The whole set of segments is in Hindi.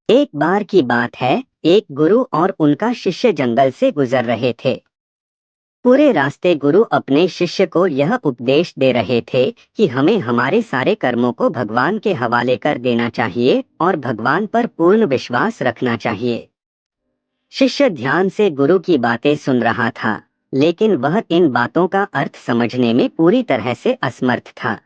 एक बार की बात है, एक गुरु और उनका शिष्य जंगल से गुजर रहे थे। पूरे रास्ते गुरु अपने शिष्य को यह उपदेश दे रहे थे कि हमें हमारे सारे कर्मों को भगवान के हवाले कर देना चाहिए और भगवान पर पूर्ण विश्वास रखना चाहिए। शिष्य ध्यान से गुरु की बातें सुन रहा था, लेकिन वह इन बातों का अर्थ समझने में पूरी तरह से असमर्थ था।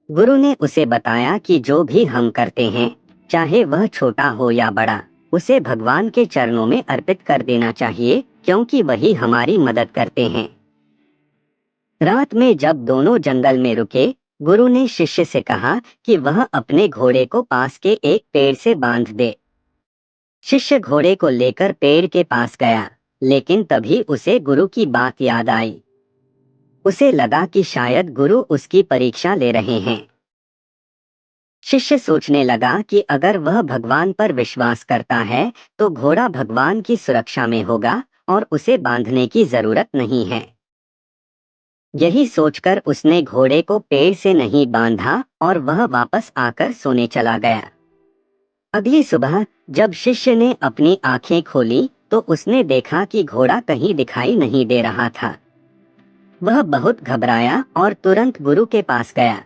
गुरु ने उसे बताया कि जो भी हम करते हैं, चाहे वह छोटा हो या बड़ा, उसे भगवान के चरणों में अर्पित कर देना चाहिए, क्योंकि वही हमारी मदद करते हैं। रात में जब दोनों जंगल में रुके, गुरु ने शिष्य से कहा कि वह अपने घोड़े को पास के एक पेड़ से बांध दे। शिष्य घोड़े को लेकर पेड़ के पास गया, लेकिन तभी उसे गुरु की बात याद आई। उसे लगा कि शायद गुरु उसकी परीक्षा ले रहे हैं। शिष्य सोचने लगा कि अगर वह भगवान पर विश्वास करता है तो घोड़ा भगवान की सुरक्षा में होगा और उसे बांधने की जरूरत नहीं है। यही सोचकर उसने घोड़े को पेड़ से नहीं बांधा और वह वापस आकर सोने चला गया। अगली सुबह जब शिष्य ने अपनी आंखें खोली तो उसने देखा कि घोड़ा कहीं दिखाई नहीं दे रहा था। वह बहुत घबराया और तुरंत गुरु के पास गया।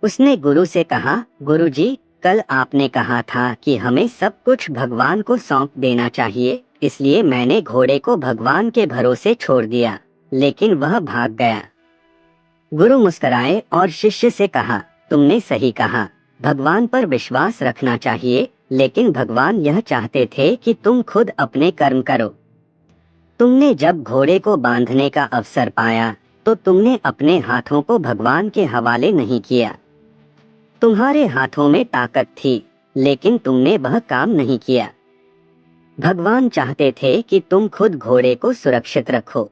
उसने गुरु से कहा, गुरुजी, कल आपने कहा था कि हमें सब कुछ भगवान को सौंप देना चाहिए, इसलिए मैंने घोड़े को भगवान के भरोसे छोड़ दिया, लेकिन वह भाग गया। गुरु मुस्कुराए और शिष्य से कहा, तुमने सही कहा, भगवान पर विश्वास रखना चाहिए, लेकिन भगवान यह चाहते थे कि तुम खुद अपने कर्म करो। तुमने जब घोड़े को बांधने का अवसर पाया, तो तुमने अपने हाथों को भगवान के हवाले नहीं किया। तुम्हारे हाथों में ताकत थी, लेकिन तुमने वह काम नहीं किया। भगवान चाहते थे कि तुम खुद घोड़े को सुरक्षित रखो।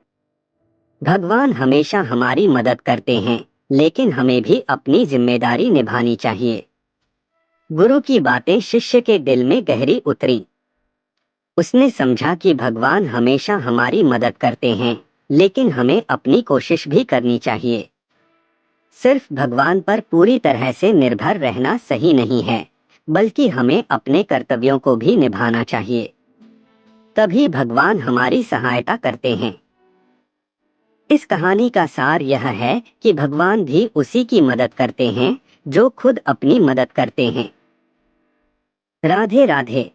भगवान हमेशा हमारी मदद करते हैं, लेकिन हमें भी अपनी जिम्मेदारी निभानी चाहिए। गुरु की बातें शिष्य के दिल में गहरी उतरी। उसने समझा कि भगवान हमेशा हमारी मदद करते हैं, लेकिन हमें अपनी कोशिश भी करनी चाहिए। सिर्फ भगवान पर पूरी तरह से निर्भर रहना सही नहीं है, बल्कि हमें अपने कर्तव्यों को भी निभाना चाहिए। तभी भगवान हमारी सहायता करते हैं। इस कहानी का सार यह है कि भगवान भी उसी की मदद करते हैं जो खुद अपनी मदद करते हैं। राधे राधे।